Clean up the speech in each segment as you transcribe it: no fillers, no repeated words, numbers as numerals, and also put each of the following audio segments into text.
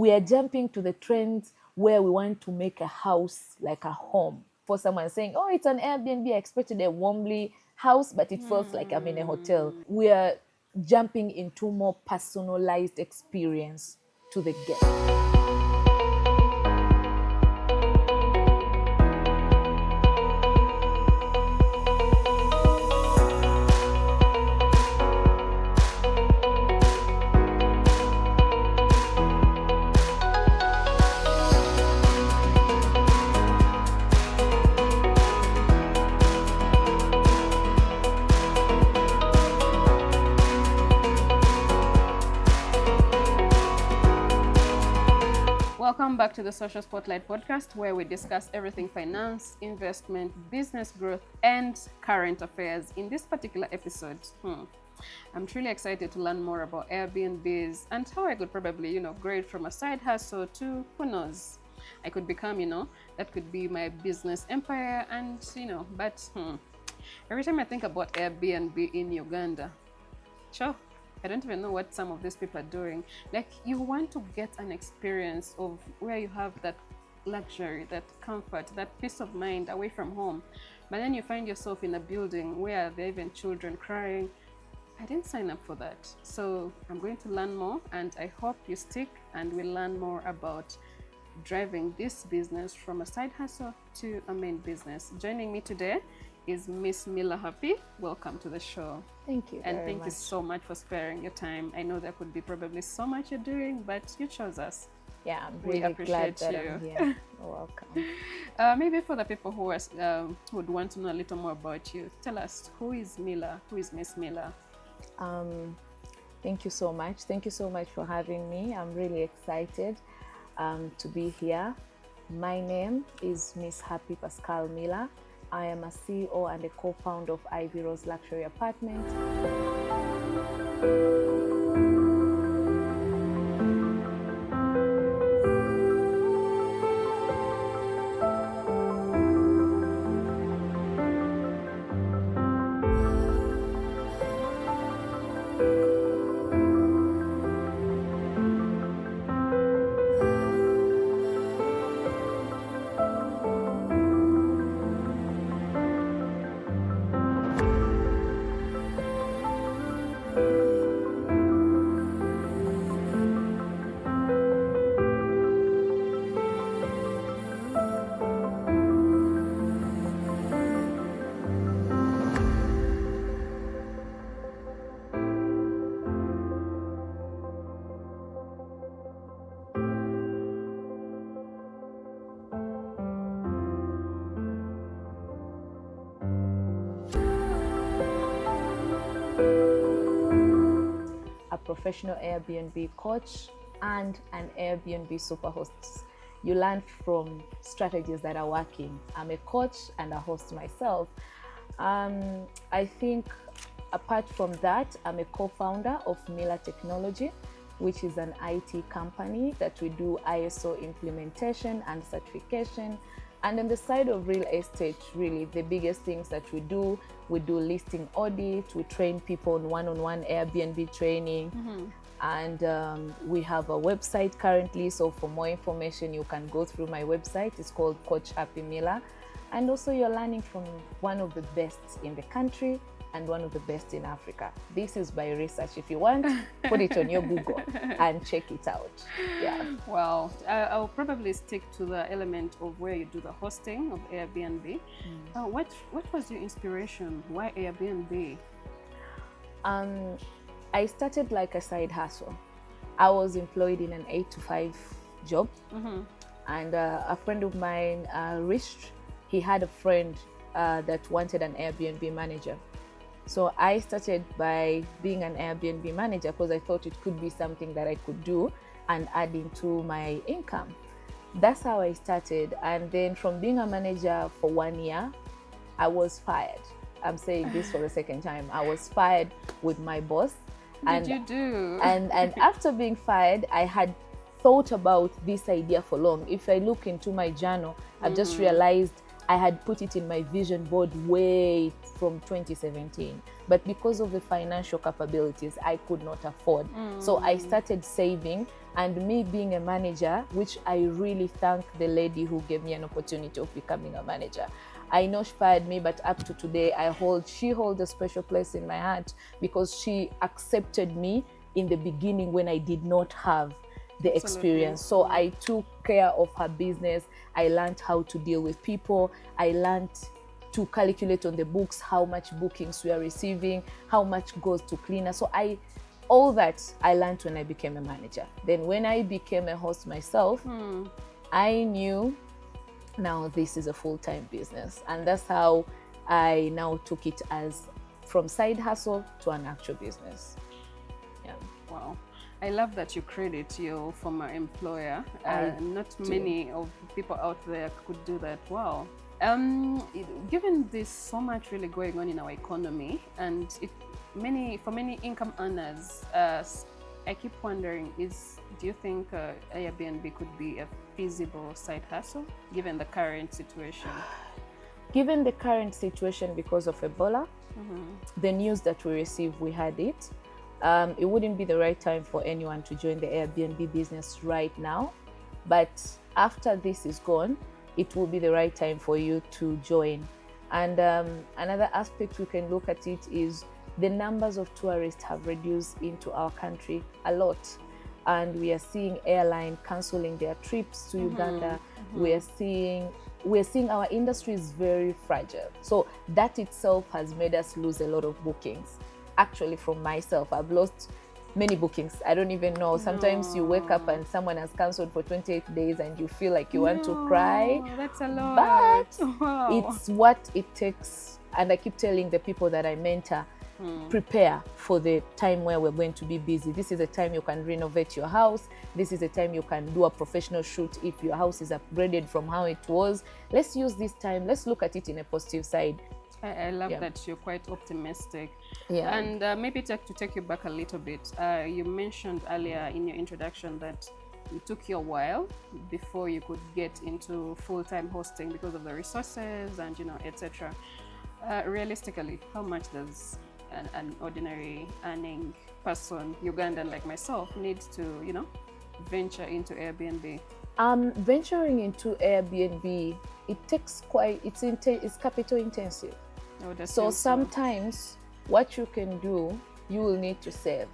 we are jumping to the trends where we want to make a house like a home. For someone saying, oh, it's an Airbnb, I expected a warmly house, but it feels like I'm in a hotel. We are jumping into more personalized experience to the guest. Welcome back to the Social Spotlight podcast, where we discuss everything finance, investment, business growth, and current affairs. In this particular episode, I'm truly excited to learn more about Airbnbs and how I could probably, grade from a side hustle to, who knows, I could become, that could be my business empire. And, but every time I think about Airbnb in Uganda, sure, I don't even know what some of these people are doing. Like, you want to get an experience of where you have that luxury, that comfort, that peace of mind away from home. But then you find yourself in a building where there are even children crying. I didn't sign up for that. So I'm going to learn more, and I hope you stick and we'll learn more about driving this business from a side hustle to a main business. Joining me today is Miss Mmila Happy. Welcome to the show. Thank you. And thank you so much for sparing your time. I know there could be probably so much you're doing, but you chose us. Yeah, I'm really glad that I'm here. You're welcome. Maybe for the people who would want to know a little more about you, tell us, who is Mmila? Who is Miss Mmila? Thank you so much. Thank you so much for having me. I'm really excited to be here. My name is Miss Happy Pascal Mmila. I am a CEO and a co-founder of Ivy Rose Luxury Apartment. A professional Airbnb coach and an Airbnb superhost. You learn from strategies that are working. I'm a coach and a host myself. I think apart from that, I'm a co-founder of Mmila Technology, which is an IT company that we do ISO implementation and certification. And on the side of real estate, really, the biggest things that we do listing audit, we train people on one-on-one Airbnb training, and we have a website currently. So for more information, you can go through my website. It's called Coach Happy Mmila. And also you're learning from one of the best in the country and one of the best in Africa. This is by research. If you want, put it on your Google and check it out. Yeah. Well, I'll probably stick to the element of where you do the hosting of Airbnb. What was your inspiration? Why Airbnb? I started like a side hustle. I was employed in an 8 to 5 job, and a friend of mine, Rich, he had a friend that wanted an Airbnb manager. So I started by being an Airbnb manager because I thought it could be something that I could do and add into my income. That's how I started. And then from being a manager for 1 year, I was fired. I'm saying this for the second time. I was fired with my boss. What did you do? And after being fired, I had thought about this idea for long. If I look into my journal, I've just realized I had put it in my vision board way from 2017. But because of the financial capabilities, I could not afford. So I started saving, and me being a manager, which I really thank the lady who gave me an opportunity of becoming a manager. I know she fired me, but up to today, she holds a special place in my heart because she accepted me in the beginning when I did not have the experience. So I took care of her business. I learned how to deal with people. I learned to calculate on the books how much bookings we are receiving, how much goes to cleaner. So all that I learned when I became a manager. Then when I became a host myself, I knew now this is a full-time business. And that's how I now took it as from side hustle to an actual business. Yeah. Wow. I love that you credit your former employer. Not do. many of people out there could do that. Wow. Given this so much really going on in our economy, and for many income earners, I keep wondering, do you think Airbnb could be a feasible side hustle given the current situation? Given the current situation because of Ebola, the news that we received, we had it. It wouldn't be the right time for anyone to join the Airbnb business right now. But after this is gone, it will be the right time for you to join. And another aspect we can look at it is the numbers of tourists have reduced into our country a lot. And we are seeing airline canceling their trips to Uganda. We are seeing our industry is very fragile. So that itself has made us lose a lot of bookings. Actually, from myself, I've lost many bookings. I don't even know. Sometimes you wake up and someone has cancelled for 28 days and you feel like you want to cry. That's a lot. But it's what it takes. And I keep telling the people that I mentor, prepare for the time where we're going to be busy. This is a time you can renovate your house. This is a time you can do a professional shoot if your house is upgraded from how it was. Let's use this time. Let's look at it in a positive side. I love that you're quite optimistic. Yeah. And maybe to take you back a little bit, you mentioned earlier in your introduction that it took you a while before you could get into full-time hosting because of the resources and, etc. Realistically, how much does an ordinary earning person, Ugandan like myself, needs to, venture into Airbnb? Venturing into Airbnb, it takes it's capital intensive. So sometimes what you can do, you will need to save.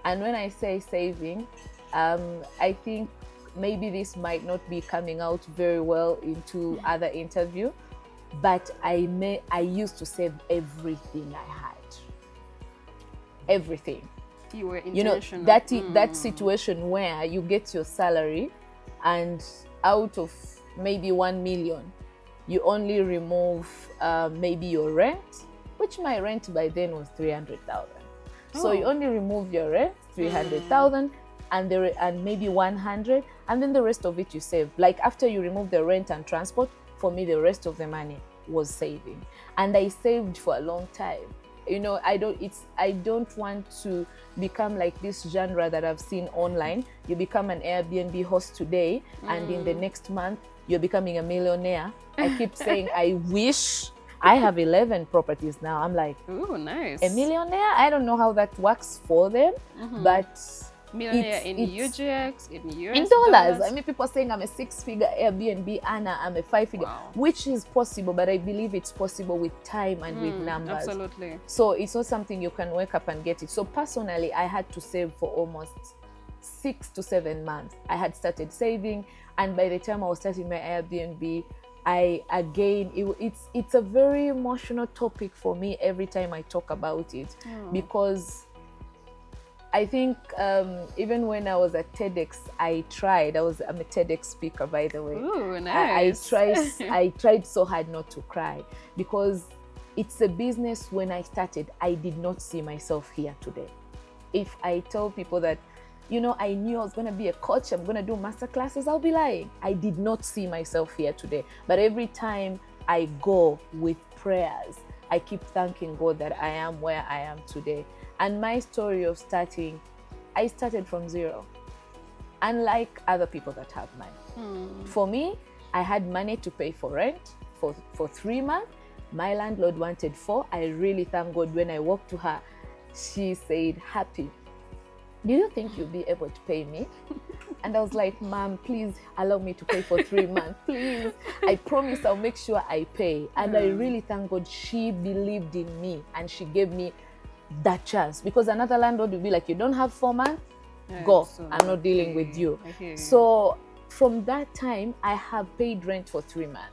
And when I say saving, I think maybe this might not be coming out very well into other interview, but I used to save everything I had. Everything. You were intentional. That situation where you get your salary and out of maybe 1 million, you only remove maybe your rent, which my rent by then was 300,000. So you only remove your rent, 300,000, and maybe 100, and then the rest of it you save. Like after you remove the rent and transport, for me the rest of the money was saving, and I saved for a long time. I don't want to become like this genre that I've seen online. You become an Airbnb host today, and in the next month you're becoming a millionaire. I keep saying I wish. I have 11 properties now. I'm like, ooh, nice. A millionaire? I don't know how that works for them, but millionaire in UGX, in US in dollars. I mean, people are saying I'm a 6-figure Airbnb earner, I'm a 5-figure, which is possible, but I believe it's possible with time and with numbers. Absolutely. So it's not something you can wake up and get it. So personally, I had to save for almost 6 to 7 months. I had started saving, and by the time I was starting my Airbnb, it's a very emotional topic for me every time I talk about it, because I think even when I was at TEDx, I'm a TEDx speaker, by the way. Ooh, nice. I tried so hard not to cry, because it's a business. When I started, I did not see myself here today. If I tell people that, I knew I was going to be a coach, I'm going to do master classes, I'll be lying. I did not see myself here today. But every time I go with prayers, I keep thanking God that I am where I am today. And my story of starting, I started from zero. Unlike other people that have money. For me, I had money to pay for rent, for 3 months. My landlord wanted 4. I really thank God when I walked to her, she said, Happy, do you think you'll be able to pay me? And I was like, Mom, please allow me to pay for 3 months. Please. I promise I'll make sure I pay. And I really thank God she believed in me and she gave me that chance. Because another landlord would be like, you don't have 4 months? Go. I'm not dealing with you. So from that time, I have paid rent for 3 months.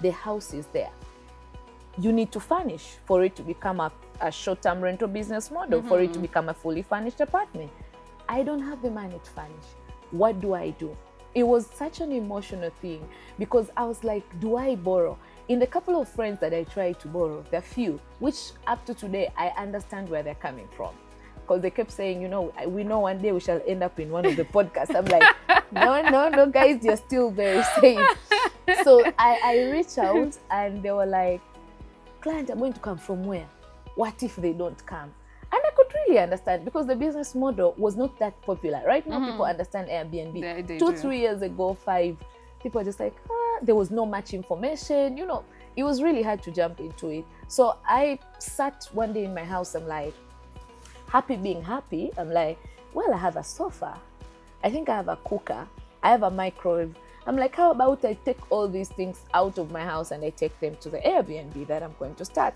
The house is there. You need to furnish for it to become a short-term rental business model, for it to become a fully furnished apartment. I don't have the money to furnish. What do I do? It was such an emotional thing because I was like, do I borrow? In the couple of friends that I tried to borrow, there are few, which up to today, I understand where they're coming from. Because they kept saying, we know one day we shall end up in one of the podcasts. I'm like, no, guys, you're still very safe. So I reached out and they were like, client are going to come from where? What if they don't come? And I could really understand because the business model was not that popular. Right now, people understand Airbnb. They 2-3 years ago, 5, people were just like, there was no much information. It was really hard to jump into it. So I sat one day in my house. I'm like, happy being happy. I'm like, well, I have a sofa. I think I have a cooker. I have a microwave. I'm like, how about I take all these things out of my house and I take them to the Airbnb that I'm going to start.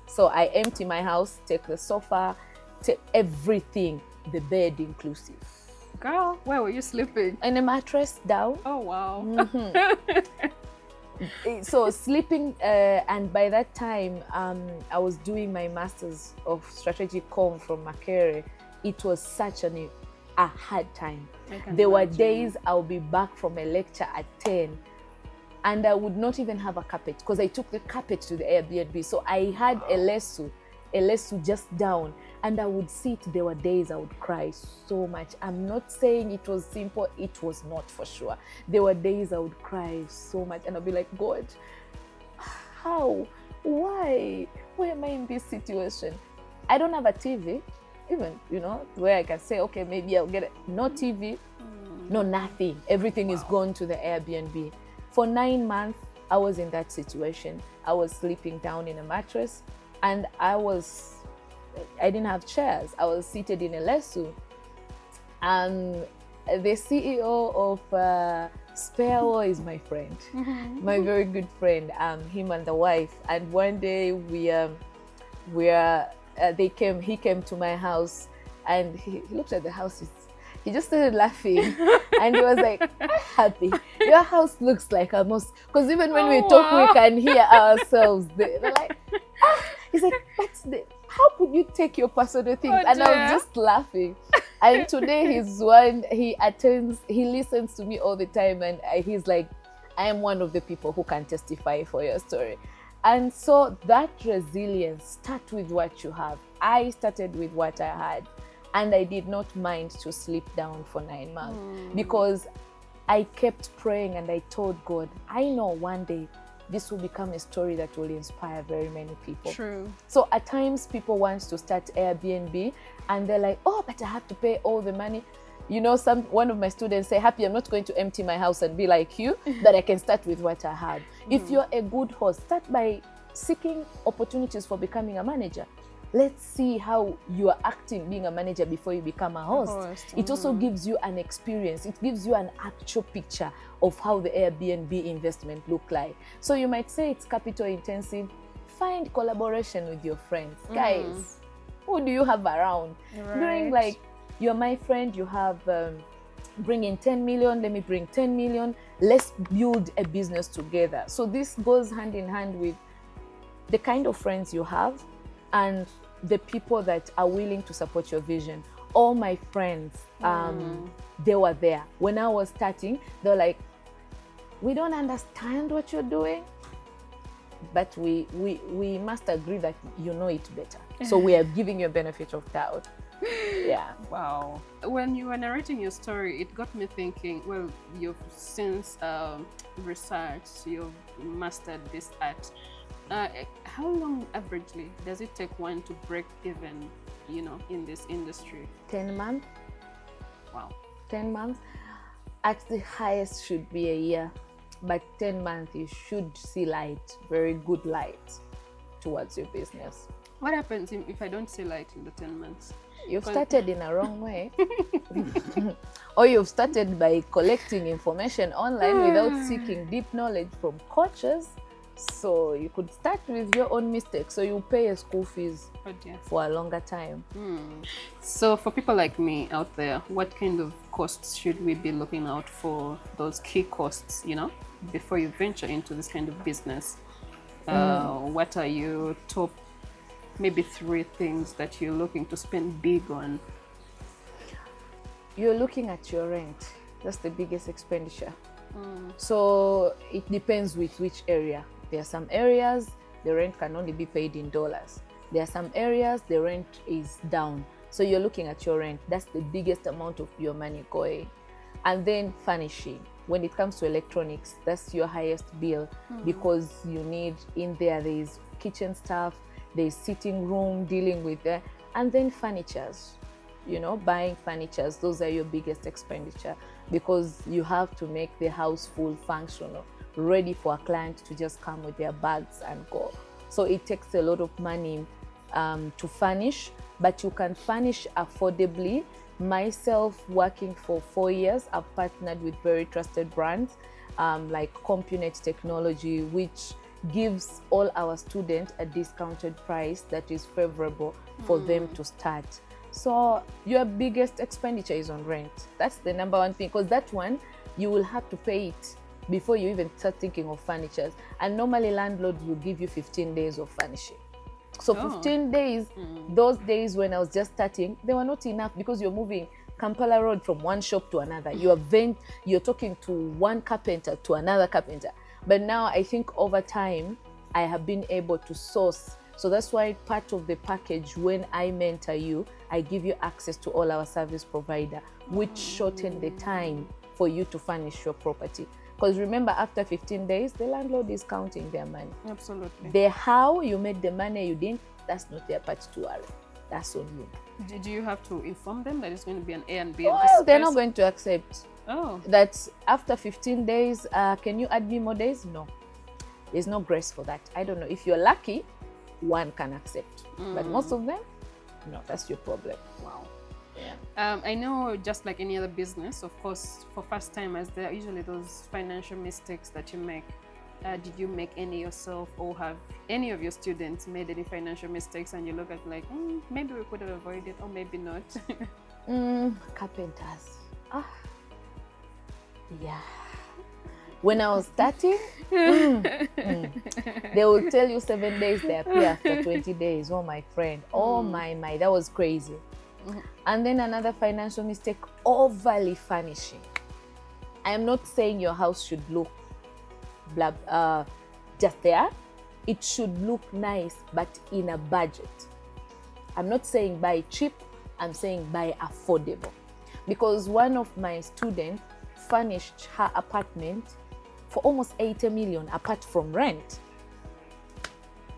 So I empty my house, take the sofa, take everything, the bed inclusive. Girl, where were you sleeping? In a mattress down. Oh, wow. So sleeping, and by that time, I was doing my master's of strategic comm from Makerere. It was such a hard time. There were days I'll be back from a lecture at 10 and I would not even have a carpet because I took the carpet to the Airbnb. So I had a lesu just down and I would sit. There were days I would cry so much. I'm not saying it was simple. It was not for sure. There were days I would cry so much and I'd be like, God, how? Why? Why am I in this situation? I don't have a TV. Even, where I can say, okay, maybe I'll get it. No TV, no nothing. Everything is gone to the Airbnb. For 9 months, I was in that situation. I was sleeping down in a mattress and I didn't have chairs. I was seated in a lesu. The CEO of Sparewall is my friend, my very good friend, him and the wife. And one day he came to my house and he looked at the house. He just started laughing and he was like, I'm happy. Your house looks like a mosque. Because even when we talk, we can hear ourselves. They're like, he's like, how could you take your personal things? And I was just laughing. And today he listens to me all the time and he's like, I am one of the people who can testify for your story. And so that resilience, start with what you have. I started with what I had and I did not mind to sleep down for 9 months because I kept praying and I told God, I know one day this will become a story that will inspire very many people. True. So at times people want to start Airbnb and they're like, oh, but I have to pay all the money. One of my students say, Happy, I'm not going to empty my house and be like you, that I can start with what I have. If you're a good host, start by seeking opportunities for becoming a manager. Let's see how you are acting being a manager before you become a host. It also gives you an experience. It gives you an actual picture of how the Airbnb investment look like. So you might say it's capital intensive. Find collaboration with your friends. Guys, who do you have around? During you're my friend, you have bring in 10 million, let me bring 10 million. Let's build a business together. So this goes hand in hand with the kind of friends you have and the people that are willing to support your vision. All my friends, they were there. When I was starting, they were like, we don't understand what you're doing, but we must agree that you know it better. So we are giving you a benefit of doubt. Yeah. Wow. When you were narrating your story, it got me thinking, well, you've since researched, you've mastered this art. How long averagely does it take one to break even, in this industry? 10 months. Wow. 10 months. At the highest should be a year. but 10 months you should see light, very good light towards your business. What happens if I don't see light in the 10 months? You've started in a wrong way. Or you've started by collecting information online without seeking deep knowledge from coaches. So you could start with your own mistakes. So you pay a school fees for a longer time. So for people like me out there, what kind of costs should we be looking out for, those key costs, you know, before you venture into this kind of business? What are your top maybe 3 things that you're looking to spend big on? You're looking at your rent. That's the biggest expenditure. So it depends with which area. There are some areas the rent can only be paid in dollars. There are some areas the rent is down. So you're looking at your rent. That's the biggest amount of your money going. And then furnishing. When it comes to electronics, that's your highest bill because you need in there's kitchen stuff, there's sitting room, dealing with that, and then furnitures, you know, buying furnitures. Those are your biggest expenditure because you have to make the house full functional, ready for a client to just come with their bags and go. So it takes a lot of money to furnish, but you can furnish affordably. Myself, working for 4 years, I've partnered with very trusted brands like CompuNet Technology, which gives all our students a discounted price that is favorable for them to start. So your biggest expenditure is on rent. That's the number one thing, because that one you will have to pay it before you even start thinking of furnitures. And normally landlords will give you 15 days of furnishing. So 15 days, those days when I was just starting, they were not enough because you're moving Kampala Road from one shop to another. You're talking to one carpenter to another carpenter. But now I think over time, I have been able to source. So that's why part of the package, when I mentor you, I give you access to all our service provider, which shorten the time for you to furnish your property. Because remember, after 15 days, the landlord is counting their money. Absolutely. The how you made the money you didn't, that's not their part to worry. That's on you. Do you have to inform them that it's going to be an A and B? Well, they're not going to accept. Oh. That after 15 days, can you add me more days? No. There's no grace for that. I don't know. If you're lucky, one can accept. But most of them, no, that's your problem. Wow. Yeah. I know, just like any other business, of course, for first timers, there are usually those financial mistakes that you make. Did you make any yourself, or have any of your students made any financial mistakes and you look at like, maybe we could have avoided, or maybe not? Carpenters. Yeah. When I was starting, they will tell you 7 days, they appear after 20 days. Oh, my friend. Oh, my, that was crazy. And then another financial mistake, overly furnishing. I am not saying your house should look just there. It should look nice, but in a budget. I'm not saying buy cheap, I'm saying buy affordable. Because one of my students furnished her apartment for almost 80 million apart from rent.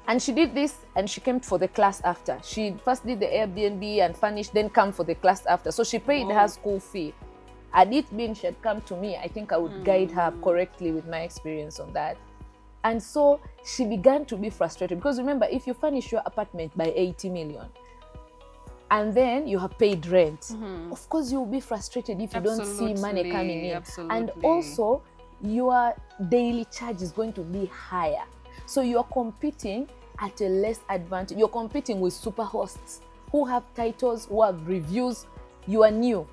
And she did this and she came for the class after. She first did the Airbnb and furnished, then come for the class after. So she paid her school fee. Had it been she had come to me, I think I would guide her correctly with my experience on that. And so she began to be frustrated because remember, if you furnish your apartment by 80 million and then you have paid rent, of course you'll be frustrated if you don't see money coming in. And also your daily charge is going to be higher. So you're competing at a less advantage. You're competing with super hosts who have titles, who have reviews. You are new.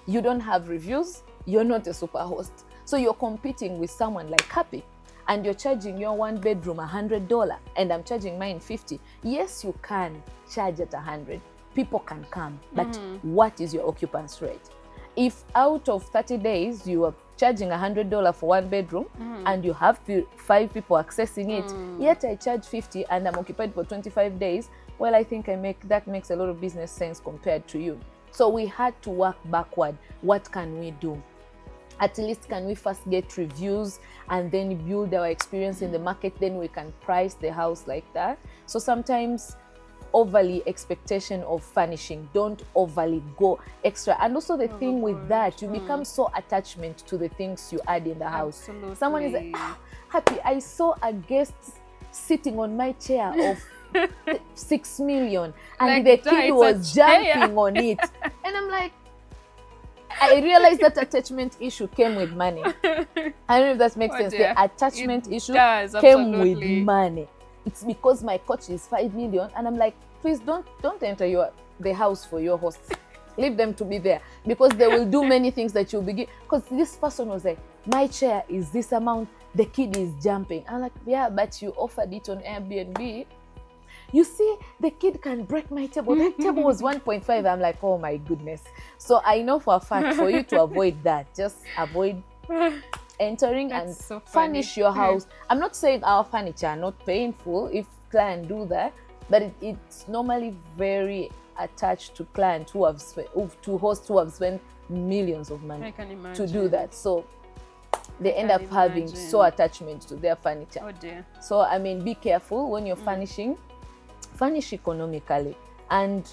You don't have reviews. You're not a super host. So you're competing with someone like Happy, and you're charging your one bedroom $100 and I'm charging mine $50. Yes, you can charge at $100. People can come, but what is your occupancy rate? If out of 30 days you are charging $100 for one bedroom and you have 5 people accessing it, yet I charge $50 and I'm occupied for 25 days, well, I think that makes a lot of business sense compared to you. So we had to work backward. What can we do? At least can we first get reviews and then build our experience in the market, then we can price the house like that. So sometimes overly expectation of furnishing. Don't overly go extra. And also the thing with that, you become so attachment to the things you add in the house. Absolutely. Someone is like, Happy, I saw a guest sitting on my chair of 6 million and Like, the kid was jumping on it. And I'm like, I realized that attachment issue came with money. I don't know if that makes sense. Dear. The attachment issue does, came absolutely. with money. It's because my coach is 5 million, and I'm like, please don't enter the house for your hosts. Leave them to be there, because they will do many things that you'll begin. Because this person was like, my chair is this amount, the kid is jumping. I'm like, yeah, but you offered it on Airbnb. You see, the kid can break my table. That table was 1.5. I'm like, oh my goodness. So I know for a fact, for you to avoid that, just avoid entering. That's and so furnish your house. I'm not saying our furniture are not painful if clients do that, but it's normally very attached to clients who have to hosts who have spent millions of money to do that. So they end up having so attachment to their furniture. Oh dear. So I mean, be careful when you're furnishing. Furnish economically, and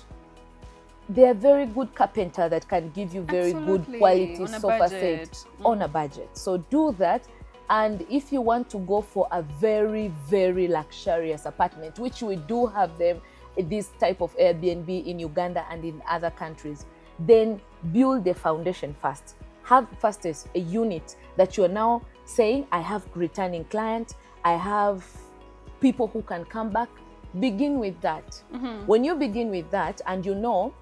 they're very good carpenter that can give you very good quality sofa set on a budget. So do that. And if you want to go for a very, very luxurious apartment, which we do have them, this type of Airbnb in Uganda and in other countries, then build the foundation first. Have first a unit that you're now saying, I have returning clients, I have people who can come back. Begin with that. When you begin with that, and you know,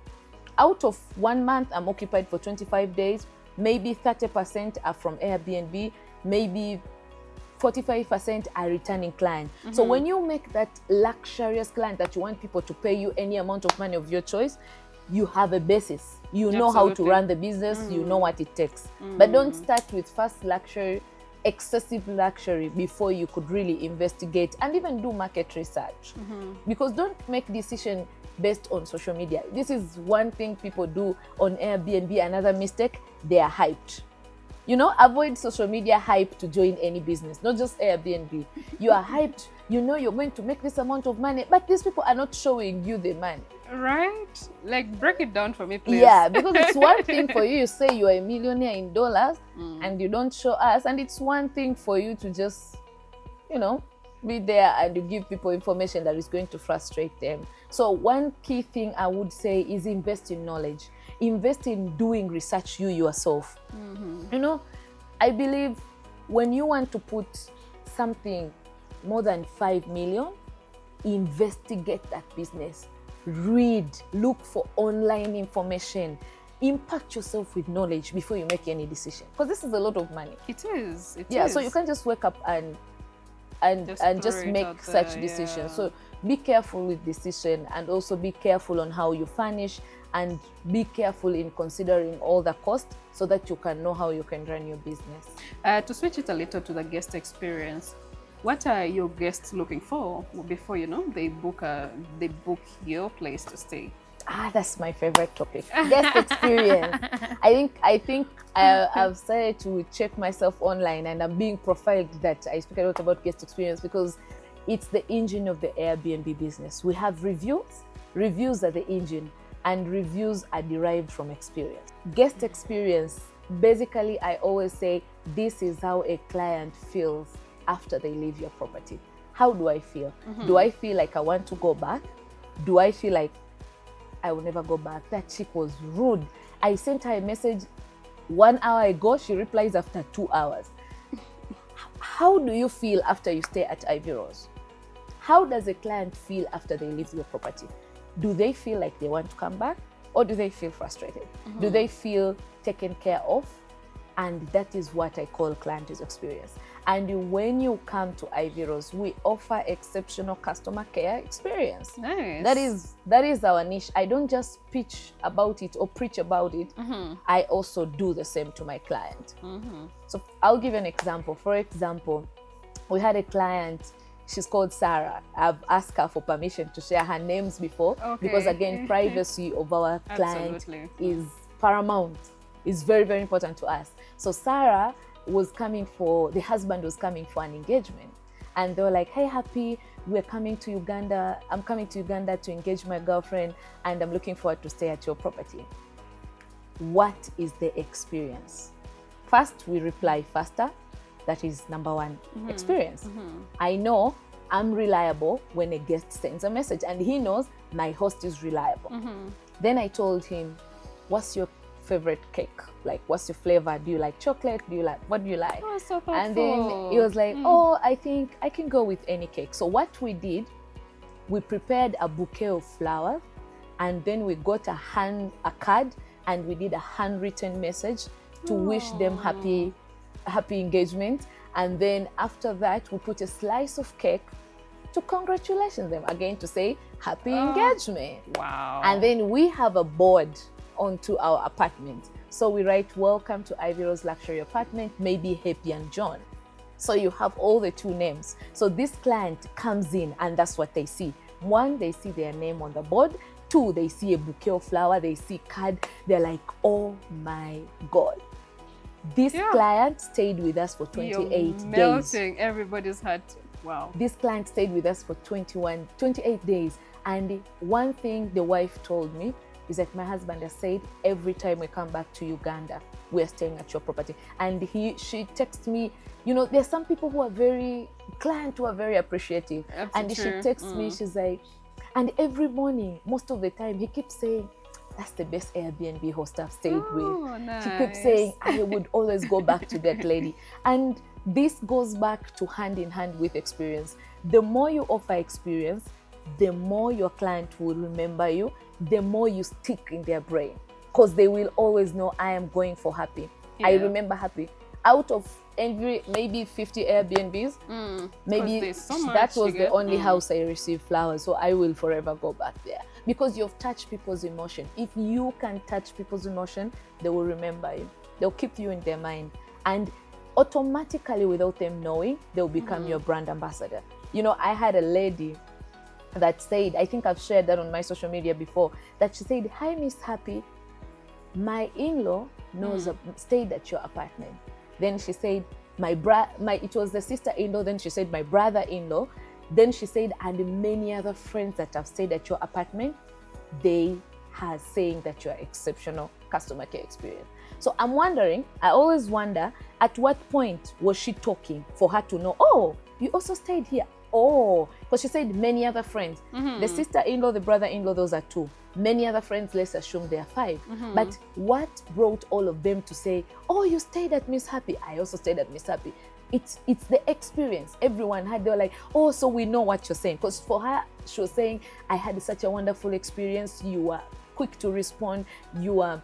out of 1 month, I'm occupied for 25 days, maybe 30% are from Airbnb, maybe 45% are returning clients. So when you make that luxurious client that you want people to pay you any amount of money of your choice, you have a basis. You know how to run the business, you know what it takes. But don't start with fast luxury, excessive luxury before you could really investigate and even do market research. Because don't make decision based on social media. This is one thing people do on Airbnb. Another mistake, they are hyped. You know, avoid social media hype to join any business, not just Airbnb. You are hyped, you know you're going to make this amount of money, but these people are not showing you the money. Right? Like, break it down for me, please. Yeah, because it's one thing for you to say you're a millionaire in dollars and you don't show us, and it's one thing for you to just, you know, be there and you give people information that is going to frustrate them. So one key thing I would say is invest in knowledge. Invest in doing research you yourself. You know, I believe when you want to put something more than 5 million, investigate that business. Read, look for online information, impact yourself with knowledge before you make any decision, because this is a lot of money. It is. So you can't just wake up and just make such decisions. So be careful with decision, and also be careful on how you furnish, and be careful in considering all the costs so that you can know how you can run your business. To switch it a little to the guest experience, what are your guests looking for before, you know, they book your place to stay? That's my favorite topic. Guest experience. I think I've started to check myself online, and I'm being profiled that I speak a lot about guest experience because it's the engine of the Airbnb business. We have reviews. Reviews are the engine, and reviews are derived from experience. Guest experience, basically, I always say this is how a client feels after they leave your property. How do I feel? Do I feel like I want to go back? Do I feel like I will never go back? That chick was rude. I sent her a message 1 hour ago, she replies after 2 hours. How do you feel after you stay at Ivy Rose? How does a client feel after they leave your property? Do they feel like they want to come back, or do they feel frustrated? Do they feel taken care of? And that is what I call client experience. And when you come to Ivy Rose, we offer exceptional customer care experience. Nice. That is our niche. I don't just pitch about it or preach about it. I also do the same to my client. So I'll give you an example. For example, we had a client, she's called Sarah. I've asked her for permission to share her names before, because again, privacy of our client is paramount. It's very, very important to us. So Sarah was coming the husband was coming for an engagement. and they were like, hey, Happy, we're coming to Uganda. I'm coming to Uganda to engage my girlfriend, and I'm looking forward to stay at your property. What is the experience? First, we reply faster. That is number one, experience. I know I'm reliable when a guest sends a message, and he knows my host is reliable. Then I told him, what's your favorite cake? Like, what's your flavor? Do you like chocolate? What do you like? Oh, so thoughtful. And then he was like, oh, I think I can go with any cake. So what we did, we prepared a bouquet of flowers, and then we got a card, and we did a handwritten message to wish them happy engagement. And then after that, we put a slice of cake to congratulate them again, to say happy engagement. Wow. And then we have a board onto our apartment. So we write, welcome to Ivy Rose Luxury Apartment, maybe Happy and John. So you have all the two names. So this client comes in, and that's what they see. One, they see their name on the board. Two, they see a bouquet of flower, they see card. They're like, oh my God. This client stayed with us for 28 days. Melting everybody's heart. Wow. This client stayed with us for 28 dadays. And one thing the wife told me is that my husband has said, every time we come back to Uganda, we're staying at your property. And she texts me, you know, there's some people who are clients who are very appreciative. And she texts me, she's like, and every morning, most of the time, he keeps saying, that's the best Airbnb host I've stayed with. Nice. He keeps saying, I would always go back to that lady. And this goes back to hand in hand with experience. The more you offer experience, the more your client will remember you, the more you stick in their brain, because they will always know, I am going for Happy. I remember Happy. Out of maybe 50 Airbnbs, maybe that was the only house I received flowers. So I will forever go back there, because you've touched people's emotion. If you can touch people's emotion, they will remember you. They'll keep you in their mind. And automatically, without them knowing, they'll become your brand ambassador. You know, I had a lady that said, I think I've shared that on my social media before, that she said, hi, Miss Happy, my in-law stayed at your apartment. Then she said, it was the sister-in-law. Then she said, my brother-in-law. Then she said, and many other friends that have stayed at your apartment, they are saying that you are exceptional customer care experience. So I'm wondering, I always wonder, at what point was she talking for her to know, oh, you also stayed here? Oh, because she said many other friends. The sister-in-law, the brother-in-law, those are two. Many other friends, let's assume they are five. But what brought all of them to say, oh, you stayed at Miss Happy, I also stayed at Miss Happy? It's the experience everyone had. They were like, oh, so we know what you're saying. Because for her, she was saying, I had such a wonderful experience. You were quick to respond. You are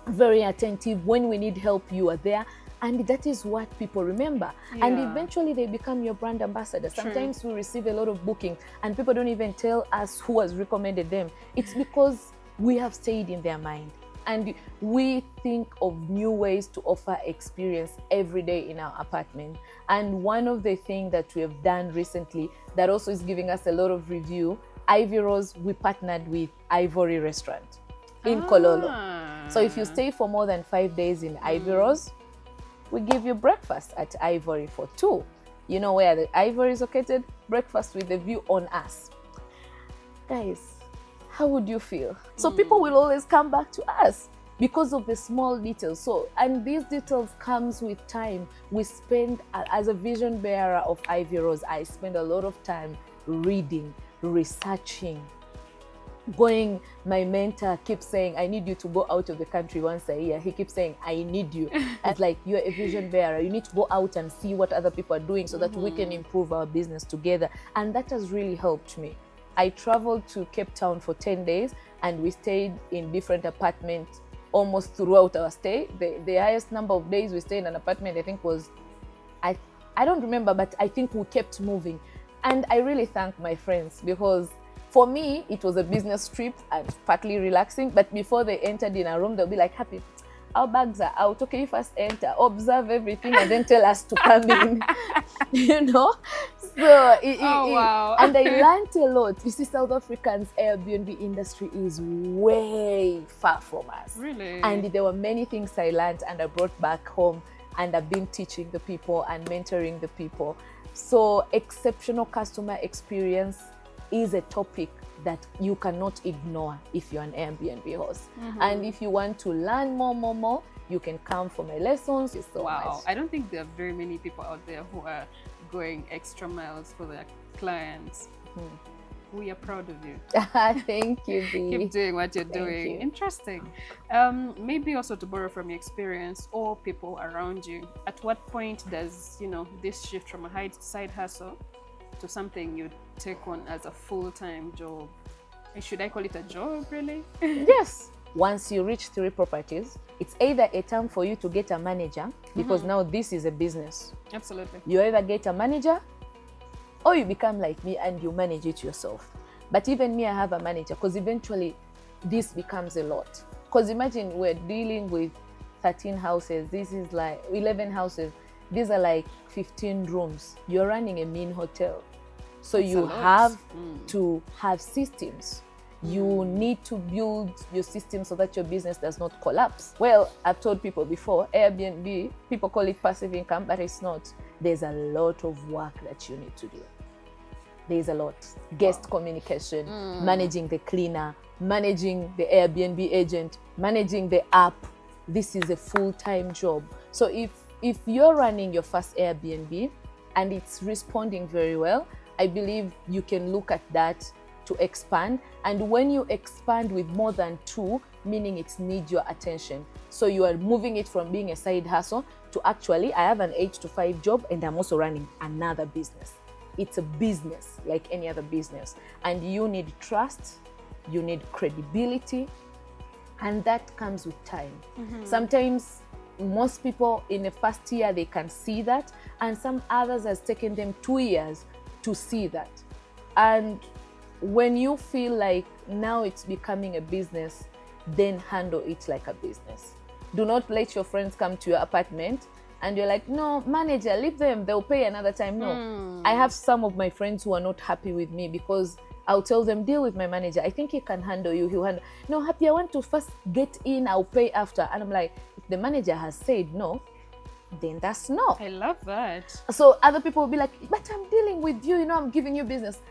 very attentive. When we need help, you are there. And that is what people remember. And eventually they become your brand ambassador. Sometimes we receive a lot of bookings and people don't even tell us who has recommended them. It's because we have stayed in their mind. And we think of new ways to offer experience every day in our apartment. And one of the things that we have done recently that also is giving us a lot of review, Ivy Rose, we partnered with Ivory Restaurant in Kololo. So if you stay for more than 5 days in Ivy Rose, we give you breakfast at Ivory for 2. You know where the Ivory is located? Breakfast with a view on us. Guys, how would you feel? So people will always come back to us because of the small details. So, and these details comes with time. We spend, as a vision bearer of Ivy Rose, I spend a lot of time reading, researching, my mentor keeps saying, I need you to go out of the country once a year. He keeps saying, I need you. It's like, you're a vision bearer. You need to go out and see what other people are doing so that we can improve our business together. And that has really helped me. I traveled to Cape Town for 10 days and we stayed in different apartments almost throughout our stay. The highest number of days we stayed in an apartment, I think was, I don't remember, but I think we kept moving. And I really thank my friends, because for me, it was a business trip and partly relaxing. But before they entered in a room, they'll be like, Happy, our bags are out. Okay, you first enter, observe everything, and then tell us to come in. You know? So, wow. And I learned a lot. You see, South Africans' Airbnb industry is way far from us. Really? And there were many things I learned and I brought back home. and I've been teaching the people and mentoring the people. So exceptional customer experience is a topic that you cannot ignore if you're an Airbnb host. And if you want to learn more, you can come for my lessons. So Wow, I don't think there are very many people out there who are going extra miles for their clients. We are proud of you. Thank you, Bea. Keep doing what you're doing. you. Interesting. Maybe also to borrow from your experience or people around you, at what point does, this shift from a side hustle to something you take on as a full-time job? Should I call it a job, really? Yes. Once you reach 3 properties, it's either a time for you to get a manager, because now this is a business. Absolutely. You either get a manager or you become like me and you manage it yourself. But even me, I have a manager, because eventually this becomes a lot. Because imagine we're dealing with 13 houses. This is like 11 houses. These are like 15 rooms. You're running a mean hotel. So That's you a lot. have to have systems. You need to build your system so that your business does not collapse. Well, I've told people before, Airbnb, people call it passive income, but it's not. There's a lot of work that you need to do. There's a lot. Guest communication, managing the cleaner, managing the Airbnb agent, managing the app. This is a full-time job. So if you're running your first Airbnb and it's responding very well, I believe you can look at that to expand. And when you expand with more than 2, meaning it needs your attention. So you are moving it from being a side hustle to actually, I have an 8 to 5 job and I'm also running another business. It's a business like any other business. And you need trust, you need credibility, and that comes with time. Sometimes most people in the first year, they can see that, and some others has taken them 2 years to see that. And when you feel like now it's becoming a business, then handle it like a business. Do not let your friends come to your apartment and you're like, no, manager, leave them, they'll pay another time. No. I have some of my friends who are not happy with me because I'll tell them, deal with my manager. I think he can handle you. He'll handle. No, Happy, I want to first get in, I'll pay after. And I'm like, if the manager has said no, then that's no. I love that. So other people will be like, but I'm dealing with you, I'm giving you business.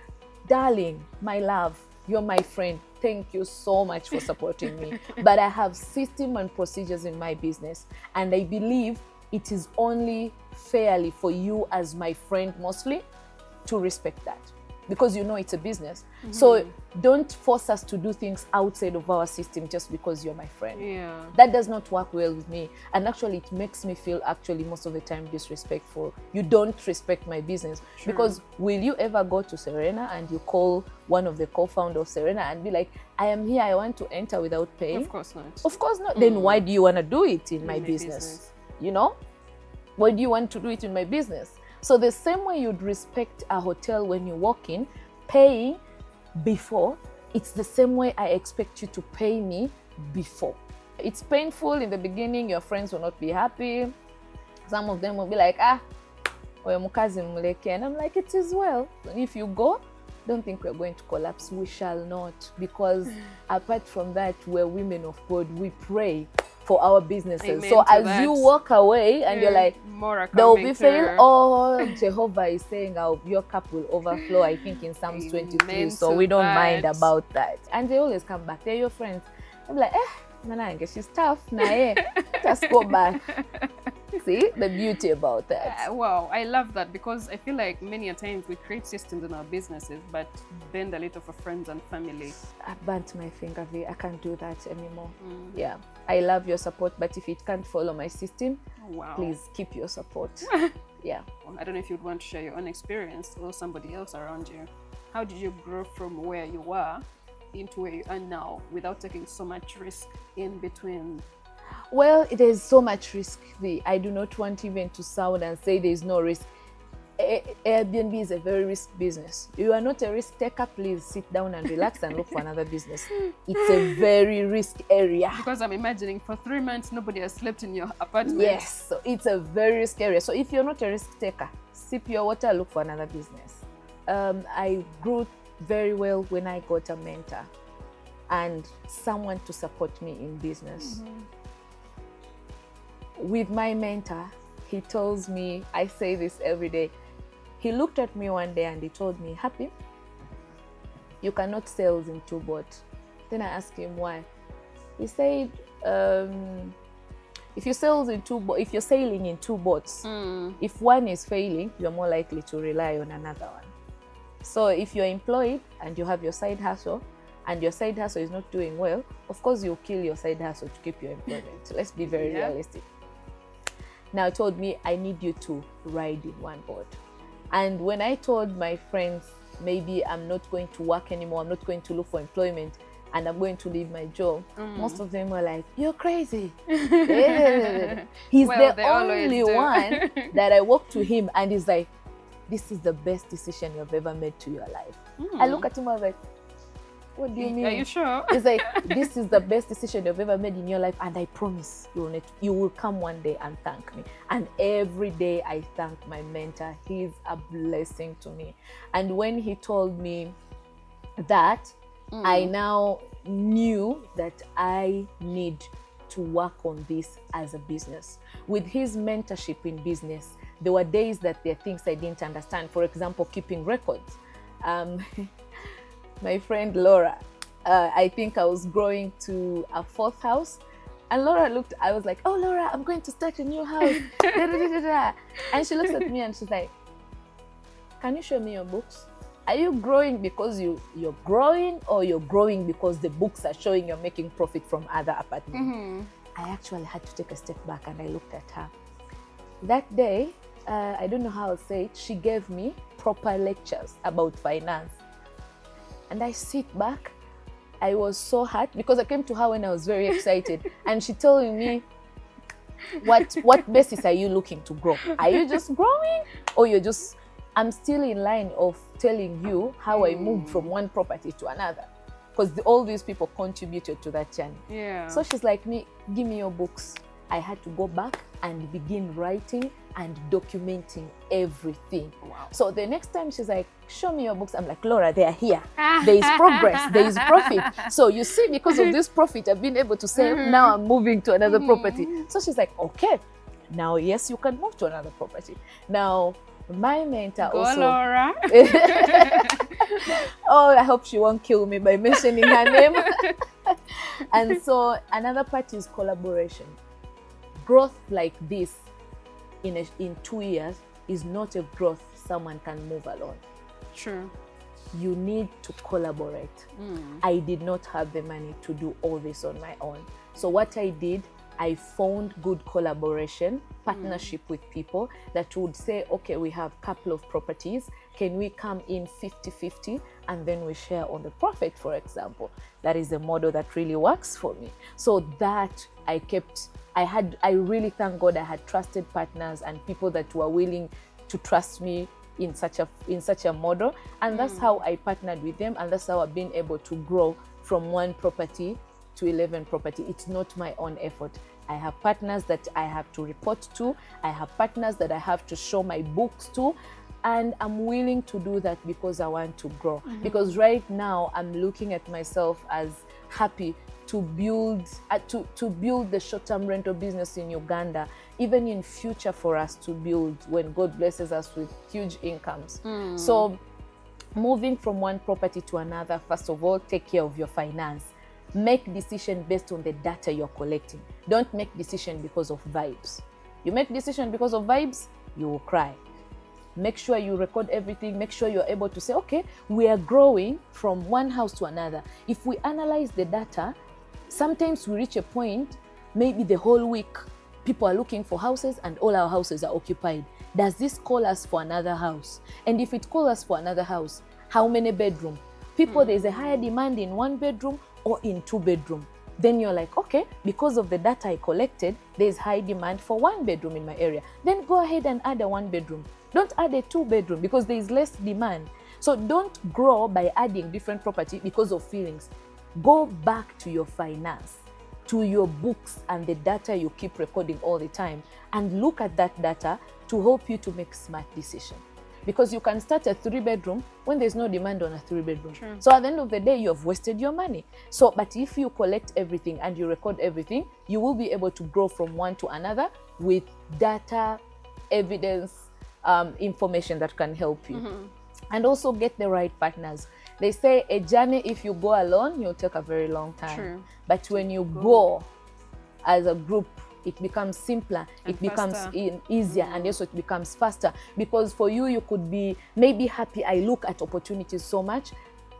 Darling, my love, you're my friend. Thank you so much for supporting me. But I have system and procedures in my business. And I believe it is only fairly for you as my friend mostly to respect that. Because it's a business. So don't force us to do things outside of our system just because you're my friend. Yeah. That does not work well with me. And actually, it makes me feel most of the time disrespectful. You don't respect my business. True. Because will you ever go to Serena and you call one of the co-founders of Serena and be like, I am here, I want to enter without paying? Of course not. Of course not. Then why do you want to do it in my business? Why do you want to do it in my business? So the same way you'd respect a hotel when you walk in, paying before, it's the same way I expect you to pay me before. It's painful in the beginning, your friends will not be happy. Some of them will be like, oyo mukazi muleke. And I'm like, it is well. If you go, don't think we're going to collapse. We shall not. Because apart from that, we're women of God. We pray for our businesses. Amen so as that. you walk away and you're like, there will be fail. Oh, Jehovah is saying your cup will overflow, I think in Psalms 23. So we don't mind about that. And they always come back. They're your friends. I'm like, Nanange, she's tough. Just go back. See the beauty about that. Wow, I love that, because I feel like many a times we create systems in our businesses but bend a little for friends and family. I burnt my finger, I can't do that anymore. Yeah, I love your support, but if it can't follow my system, please keep your support. Yeah. I don't know if you'd want to share your own experience or somebody else around you. How did you grow from where you were into where you are now without taking so much risk in between? Well, there's so much risk. I do not want even to sound and say there's no risk. Airbnb is a very risky business. You are not a risk taker, please sit down and relax and look for another business. It's a very risk area. Because I'm imagining for 3 months, nobody has slept in your apartment. Yes, so it's a very risky area. So if you're not a risk taker, sip your water, look for another business. I grew very well when I got a mentor and someone to support me in business. With my mentor, he tells me, I say this every day. He looked at me one day and he told me, Happy, you cannot sail in two boats. Then I asked him why. He said, if you're sailing in two boats, if one is failing, you're more likely to rely on another one. So if you're employed and you have your side hustle, and your side hustle is not doing well, of course you'll kill your side hustle to keep your employment. So let's be very realistic. Now he told me, I need you to ride in one boat. And when I told my friends, maybe I'm not going to work anymore, I'm not going to look for employment, and I'm going to leave my job, most of them were like, you're crazy. He's the only one that I walk to him and he's like, this is the best decision you've ever made to your life. I look at him, I was like, what do you mean? Are you sure? It's like, this is the best decision you've ever made in your life, and I promise you will come one day and thank me. And every day I thank my mentor. He's a blessing to me. And when he told me that, I now knew that I need to work on this as a business. With his mentorship in business, there were days that there are things I didn't understand. For example, keeping records. My friend Laura, I think I was growing to a fourth house, and Laura looked, I was like, oh Laura, I'm going to start a new house. And she looks at me and she's like, can you show me your books? Are you growing because you're growing, or you're growing because the books are showing you're making profit from other apartments? I actually had to take a step back and I looked at her. That day, I don't know how I'll say it, she gave me proper lectures about finance. And I sit back, I was so hurt because I came to her when I was very excited and she telling me, what basis are you looking to grow? Are you just growing, or you're just, I'm still in line of telling you how I moved from one property to another, because all these people contributed to that journey. Yeah. So she's like, give me your books. I had to go back and begin writing and documenting everything. Wow. So the next time she's like, show me your books. I'm like, Laura, they are here. There is progress. There is profit. So you see, because of this profit, I've been able to save. Now I'm moving to another property. So she's like, okay, now yes, you can move to another property. Now, my mentor Go, also. Laura. Oh, I hope she won't kill me by mentioning her name. And so another part is collaboration. Growth like this in 2 years is not a growth someone can move alone. True. You need to collaborate. I did not have the money to do all this on my own. So what I did, I found good collaboration, partnership with people that would say, okay, we have a couple of properties. Can we come in 50-50 and then we share on the profit, for example? That is a model that really works for me. So that I really thank God I had trusted partners and people that were willing to trust me in such a model. And that's how I partnered with them. And that's how I've been able to grow from one property to 11 property. It's not my own effort. I have partners that I have to report to. I have partners that I have to show my books to. And I'm willing to do that because I want to grow. Because right now I'm looking at myself as happy to build the short-term rental business in Uganda, even in future for us to build when God blesses us with huge incomes. So moving from one property to another, first of all, take care of your finance. Make decision based on the data you're collecting. Don't make decision because of vibes. You make decision because of vibes, you will cry. Make sure you record everything. Make sure you're able to say, okay, we are growing from one house to another. If we analyze the data, sometimes we reach a point, maybe the whole week, people are looking for houses and all our houses are occupied. Does this call us for another house? And if it calls us for another house, how many bedroom? There's a higher demand in 1 bedroom or in 2 bedroom. Then you're like, okay, because of the data I collected, there's high demand for 1 bedroom in my area. Then go ahead and add a 1 bedroom. Don't add a 2 bedroom because there is less demand. So don't grow by adding different property because of feelings. Go back to your finance, to your books and the data you keep recording all the time, and look at that data to help you to make smart decisions. Because you can start a 3 bedroom when there's no demand on a 3 bedroom. True. So at the end of the day, you have wasted your money. So, but if you collect everything and you record everything, you will be able to grow from one to another with data evidence information that can help you. And also get the right partners. They say a journey, if you go alone, you'll take a very long time. True. But when you go as a group, it becomes simpler, it becomes easier, and also it becomes faster. Because for you, you could be maybe happy, I look at opportunities so much.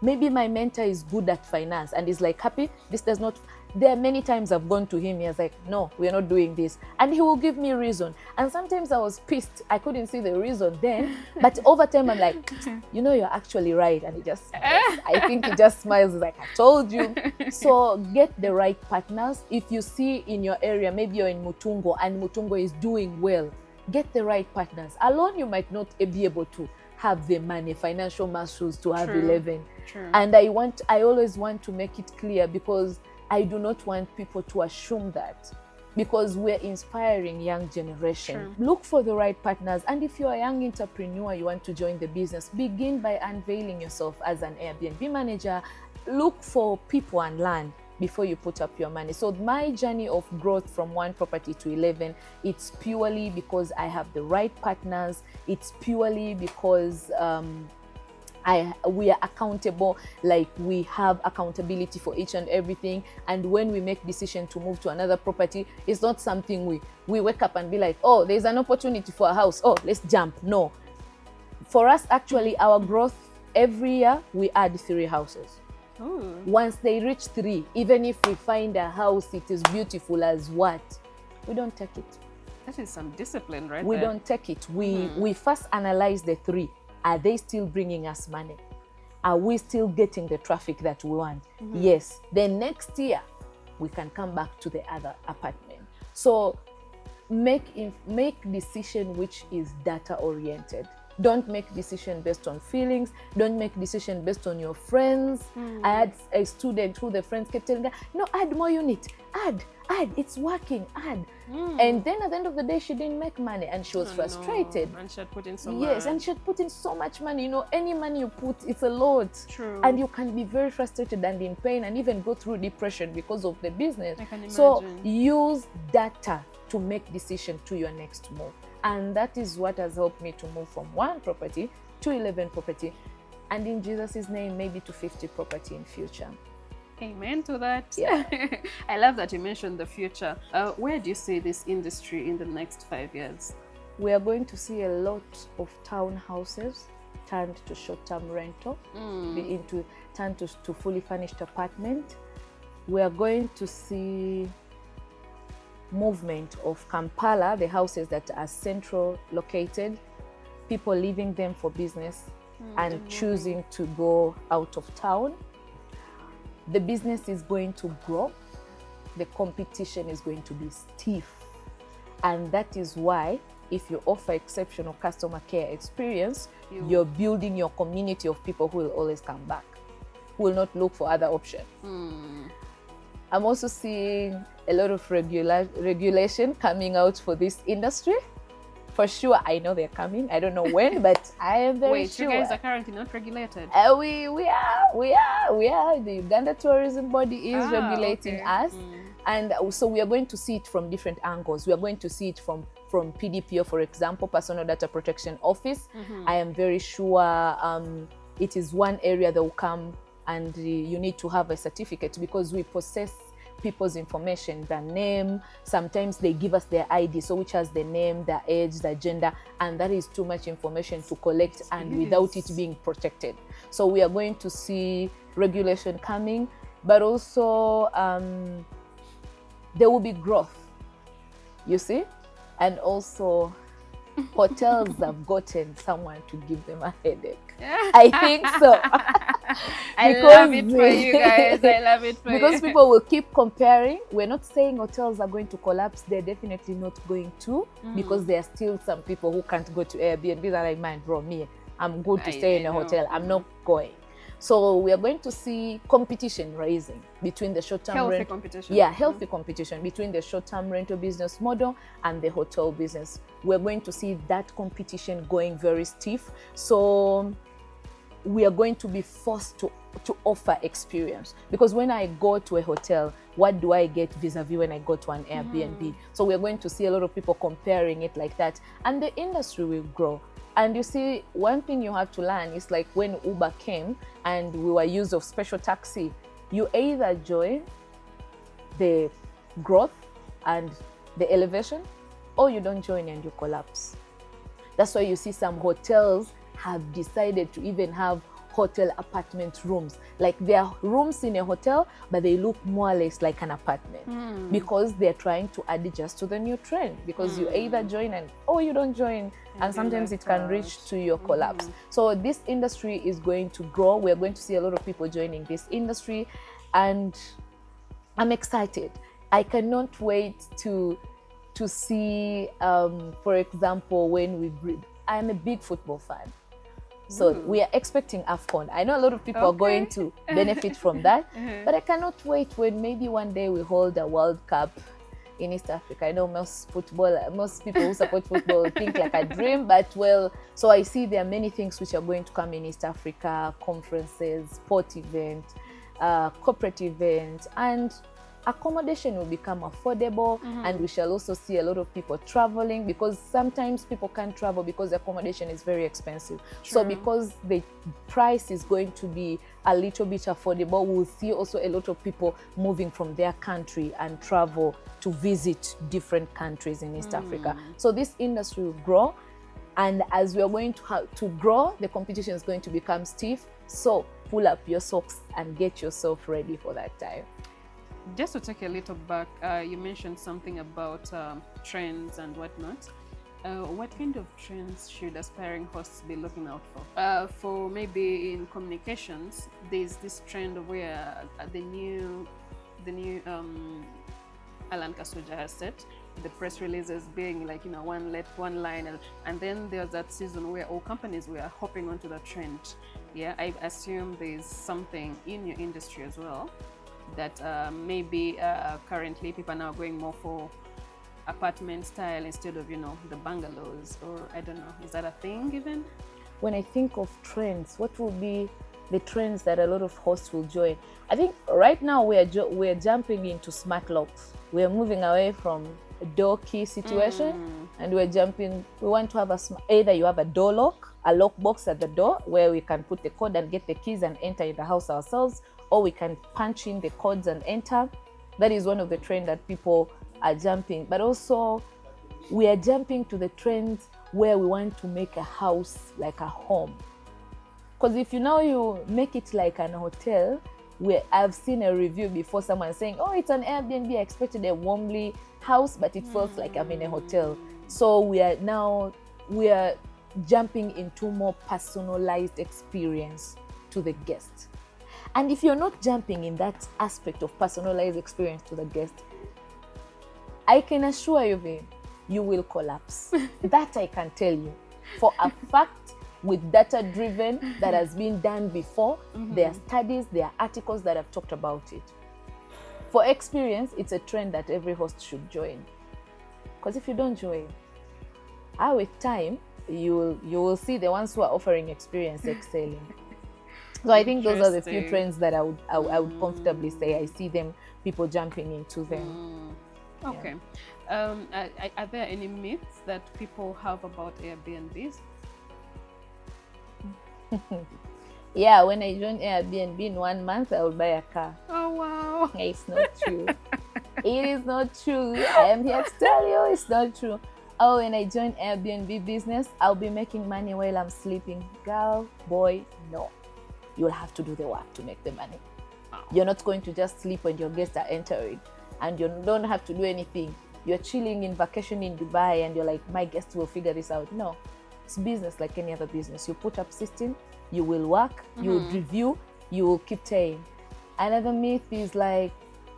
Maybe my mentor is good at finance and is like, Happy, this does not. There are many times I've gone to him, he was like, no, we're not doing this. And he will give me a reason. And sometimes I was pissed. I couldn't see the reason then. But over time, I'm like, you know, you're actually right. And he just, I think he just smiles like, I told you. So get the right partners. If you see in your area, maybe you're in Mutungo and Mutungo is doing well, get the right partners. Alone, you might not be able to have the money, financial muscles to have 11. True. And I always want to make it clear, because I do not want people to assume that, because we're inspiring young generation. Sure. Look for the right partners. And if you're a young entrepreneur, you want to join the business, begin by unveiling yourself as an Airbnb manager. Look for people and learn before you put up your money. So my journey of growth from 1 property to 11, it's purely because I have the right partners. It's purely because we are accountable, like we have accountability for each and everything. And when we make decision to move to another property, it's not something we wake up and be like, oh, there's an opportunity for a house, oh, let's jump. No. For us, actually, our growth, every year, we add 3 houses. Ooh. Once they reach 3, even if we find a house, it is beautiful as what, we don't take it. That is some discipline right We there. don't take it. We first analyze the 3. Are they still bringing us money? Are we still getting the traffic that we want? Yes. Then next year, we can come back to the other apartment. So make decision which is data oriented. Don't make decision based on feelings. Don't make decision based on your friends. I had a student who the friends kept telling her, no, add more unit, add, it's working, add. And then at the end of the day, she didn't make money and she was frustrated. No. And she had put in so much. Yes, and she had put in so much money. You know, any money you put, it's a lot. True. And you can be very frustrated and in pain and even go through depression because of the business. I can imagine. So use data to make decision to your next move. And that is what has helped me to move from 1 property to 11 property. And in Jesus' name, maybe to 50 property in future. Amen to that. Yeah. I love that you mentioned the future. Where do you see this industry in the next 5 years? We are going to see a lot of townhouses turned to short-term rental, turned to fully furnished apartment. We are going to see movement of Kampala, the houses that are central located, people leaving them for business and choosing to go out of town. The business is going to grow. The competition is going to be stiff. And that is why, if you offer exceptional customer care experience, you're building your community of people who will always come back, who will not look for other options. I'm also seeing a lot of regulation coming out for this industry. For sure, I know they're coming. I don't know when, but I am very sure. Wait, you guys are currently not regulated? We are. The Uganda Tourism Body is regulating us. And so we are going to see it from different angles. We are going to see it from PDPO, for example, Personal Data Protection Office. I am very sure it is one area that will come and you need to have a certificate, because we possess people's information, their name. Sometimes they give us their ID, so which has the name, their age, their gender, and that is too much information to collect and without it being protected. So we are going to see regulation coming, but also there will be growth, you see, and also hotels have gotten someone to give them a headache. I think so. I love it for you guys. I love it for because you. people will keep comparing. We're not saying hotels are going to collapse. They're definitely not going to, because there are still some people who can't go to Airbnb that I mind, bro, me, I'm good to stay in a hotel. I'm not going. So we are going to see competition rising between the short-term healthy competition. Yeah, healthy competition between the short-term rental business model and the hotel business. We're going to see that competition going very stiff. So we are going to be forced to to offer experience. Because when I go to a hotel, what do I get vis-a-vis when I go to an Airbnb? So we're going to see a lot of people comparing it like that, and the industry will grow. And you see, one thing you have to learn is like when Uber came and we were used of special taxi, you either join the growth and the elevation, or you don't join and you collapse. That's why you see some hotels have decided to even have hotel apartment rooms. Like there are rooms in a hotel, but they look more or less like an apartment because they're trying to adjust to the new trend. Because you either join or you don't join, and sometimes it can reach to your collapse. So this industry is going to grow. We're going to see a lot of people joining this industry, and I'm excited. I cannot wait to see, for example, when I'm a big football fan. So we are expecting AFCON. I know a lot of people are going to benefit from that, but I cannot wait when maybe one day we hold a World Cup in East Africa. I know most people who support football think like a dream, but well, so I see there are many things which are going to come in East Africa: conferences, sport events, corporate events, and accommodation will become affordable, and we shall also see a lot of people traveling, because sometimes people can't travel because the accommodation is very expensive. So because the price is going to be a little bit affordable, we'll see also a lot of people moving from their country and travel to visit different countries in East Africa. So this industry will grow, and as we are going to grow, the competition is going to become stiff. So pull up your socks and get yourself ready for that time. Just to take a little back, you mentioned something about trends and whatnot. What kind of trends should aspiring hosts be looking out for? For maybe in communications, there's this trend where the new Alan Kasuja has said, the press releases being like, one line, and then there's that season where all companies were hopping onto the trend. Yeah, I assume there's something in your industry as well that maybe currently people are now going more for apartment style instead of the bungalows, or I don't know, is that a thing even? When I think of trends, what will be the trends that a lot of hosts will join? I think right now we're jumping into smart locks. We're moving away from a door key situation, and we want to have either you have a door lock, a lock box at the door where we can put the code and get the keys and enter in the house ourselves, or we can punch in the codes and enter. That is one of the trends that people are jumping. But also we are jumping to the trends where we want to make a house like a home. Because if you make it like an hotel, where I've seen a review before, someone saying, oh, it's an Airbnb, I expected a warmly house, but it feels like I'm in a hotel. So we are jumping into more personalized experience to the guest. And if you're not jumping in that aspect of personalized experience to the guest, I can assure you, you will collapse. That I can tell you. For a fact, with data driven that has been done before, there are studies, there are articles that have talked about it. For experience, it's a trend that every host should join. Because if you don't join, with time, you will see the ones who are offering experience excelling. So I think those are the few trends that I would comfortably say I see people jumping into them. Okay. Yeah. Are there any myths that people have about Airbnbs? Yeah, when I joined Airbnb in 1 month, I would buy a car. Oh, wow. It's not true. It is not true. I am here to tell you it's not true. Oh, when I joined Airbnb business, I'll be making money while I'm sleeping. Girl, boy, no. You'll have to do the work to make the money. You're not going to just sleep when your guests are entering, and you don't have to do anything. You're chilling in vacation in Dubai and you're like, my guests will figure this out. No, it's business like any other business. You put up system, you will work, you will review, you will keep paying. Another myth is like,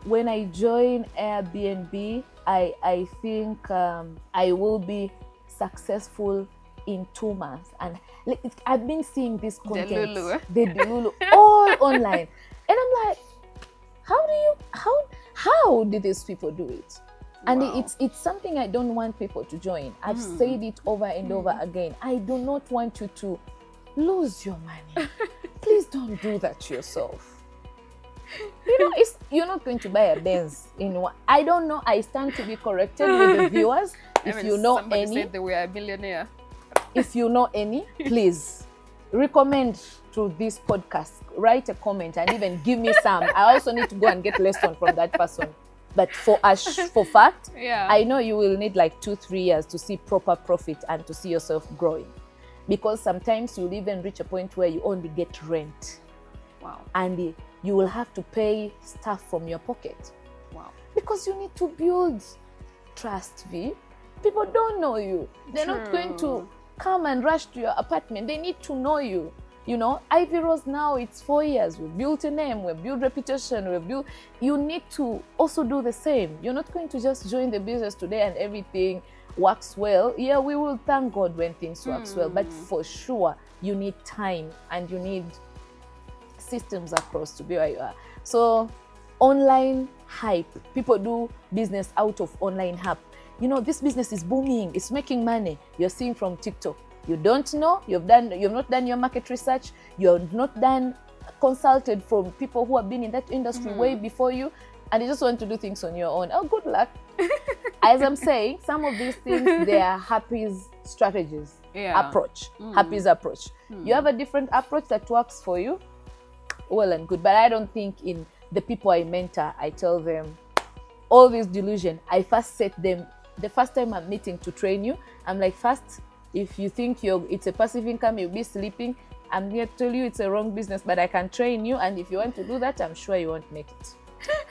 when I join Airbnb, I think I will be successful in 2 months. And I've been seeing this content, the Delulu, all online. And I'm like, how did these people do it? And it's something I don't want people to join. I've said it over and over again. I do not want you to lose your money. Please don't do that to yourself. You're not going to buy a Benz in one. I don't know. I stand to be corrected with the viewers. If you know somebody any, said they were a billionaire. if you know any, please recommend to this podcast. Write a comment and even give me some. I also need to go and get lesson from that person. But for fact, I know you will need like 2-3 years to see proper profit and to see yourself growing. Because sometimes you'll even reach a point where you only get rent. Wow. And you will have to pay stuff from your pocket. Wow. Because you need to build trust, V. People don't know you. They're not going to come and rush to your apartment. They need to know you. You know, Ivy Rose now, it's 4 years. We've built a name, we've built reputation, you need to also do the same. You're not going to just join the business today and everything works well. Yeah, we will thank God when things works well, but for sure, you need time and you need systems across to be where you are. So online hype, people do business out of online hype. You know, this business is booming, it's making money. You're seeing from TikTok. You don't know, you've not done your market research, you've not consulted from people who have been in that industry way before you, and you just want to do things on your own. Oh, good luck. As I'm saying, some of these things, they are Happy's strategies, approach, Happy's approach. You have a different approach that works for you, well and good. But I don't think in the people I mentor, I tell them all this delusion. I first set them, the first time I'm meeting to train you, I'm like, first, if you think it's a passive income, you'll be sleeping, I'm here to tell you it's a wrong business, but I can train you. And if you want to do that, I'm sure you won't make it.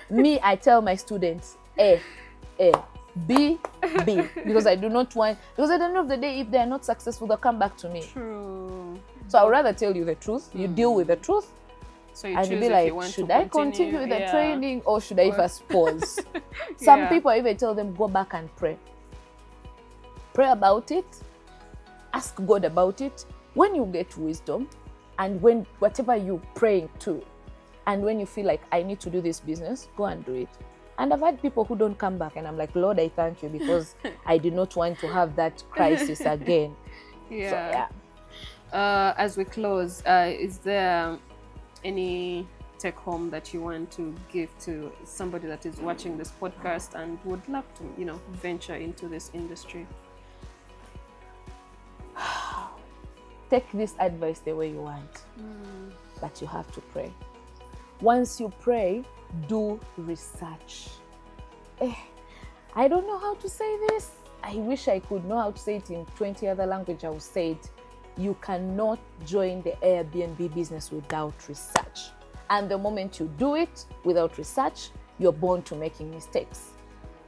Me, I tell my students, A, B, because I do not want, because at the end of the day, if they're not successful, they'll come back to me. True. So I'd rather tell you the truth. You deal with the truth. So you and choose you'll be if like, you want should to I continue with the training or should I first pause? Yeah. Some people, I even tell them, go back and pray. Pray about it. Ask God about it. When you get wisdom and when whatever you're praying to, and when you feel like I need to do this business, go and do it. And I've had people who don't come back and I'm like, Lord, I thank you because I do not want to have that crisis again. Yeah. So, as we close, is there any take home that you want to give to somebody that is watching this podcast and would love to, venture into this industry? Take this advice the way you want, but you have to pray. Once you pray, do research. I don't know how to say this. I wish I could know how to say it in 20 other languages. I would say it. You cannot join the Airbnb business without research. And the moment you do it without research, you're born to making mistakes.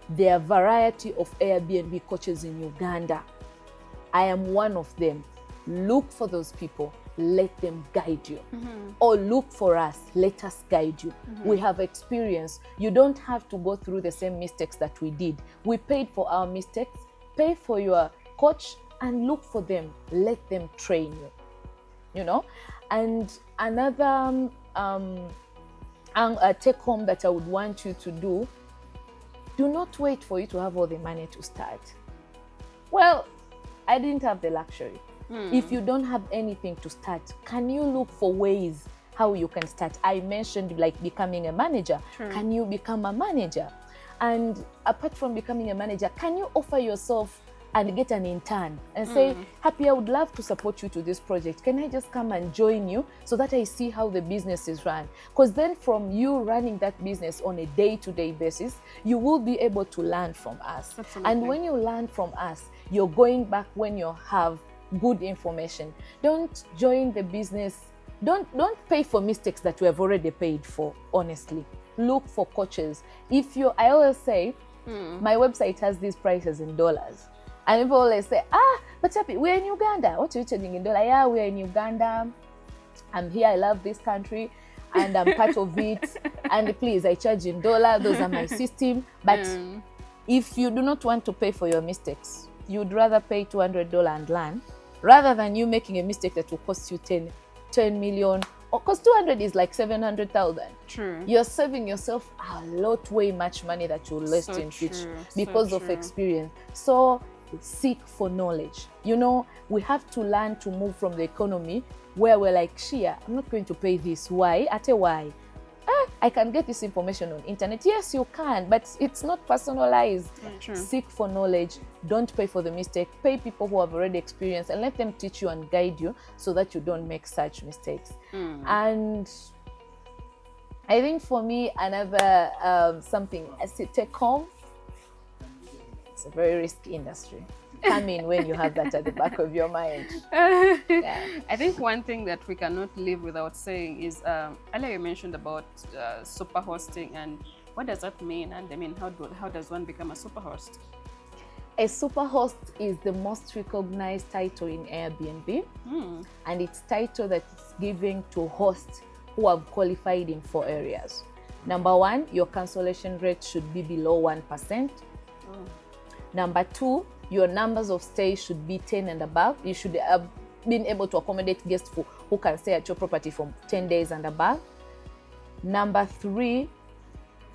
There are a variety of Airbnb coaches in Uganda. I am one of them. Look for those people, let them guide you. Or look for us, let us guide you. We have experience. You don't have to go through the same mistakes that we did. We paid for our mistakes. Pay for your coach and look for them. Let them train you. And another take home that I would want you to do not wait for you to have all the money to start. Well, I didn't have the luxury. If you don't have anything to start, can you look for ways how you can start? I mentioned like becoming a manager. True. Can you become a manager? And apart from becoming a manager, can you offer yourself and get an intern and say, Happy, I would love to support you to this project. Can I just come and join you so that I see how the business is run? Because then from you running that business on a day-to-day basis, you will be able to learn from us. Absolutely. And when you learn from us, you're going back when you have good information. Don't join the business. Don't pay for mistakes that we have already paid for, honestly. Look for coaches. I always say, my website has these prices in dollars. And people always say, but Happy, we're in Uganda. What are you charging in dollars? Yeah, we're in Uganda. I'm here. I love this country. And I'm part of it. And please, I charge in dollars. Those are my system. But if you do not want to pay for your mistakes, you'd rather pay $200 and learn, rather than you making a mistake that will cost you 10 million. Because 200 is like 700,000. True. You're saving yourself a lot, way much money that you'll lose in future because of experience. So seek for knowledge. You know, we have to learn to move from the economy where we're like, Shia, I'm not going to pay this. Why? Ate why? I can get this information on internet. Yes, you can, but it's not personalized. True. Seek for knowledge. Don't pay for the mistake. Pay people who have already experienced and let them teach you and guide you so that you don't make such mistakes. And I think for me, another something as a take home, it's a very risky industry. Come in when you have that at the back of your mind. Yeah. I think one thing that we cannot live without saying is, earlier you mentioned about super hosting, and what does that mean? And I mean, how does one become a super host? A super host is the most recognized title in Airbnb, and it's title that is given to hosts who have qualified in 4 areas. Number 1, your cancellation rate should be below 1%. Number 2, your numbers of stays should be 10 and above. You should have been able to accommodate guests who can stay at your property for 10 days and above. Number 3,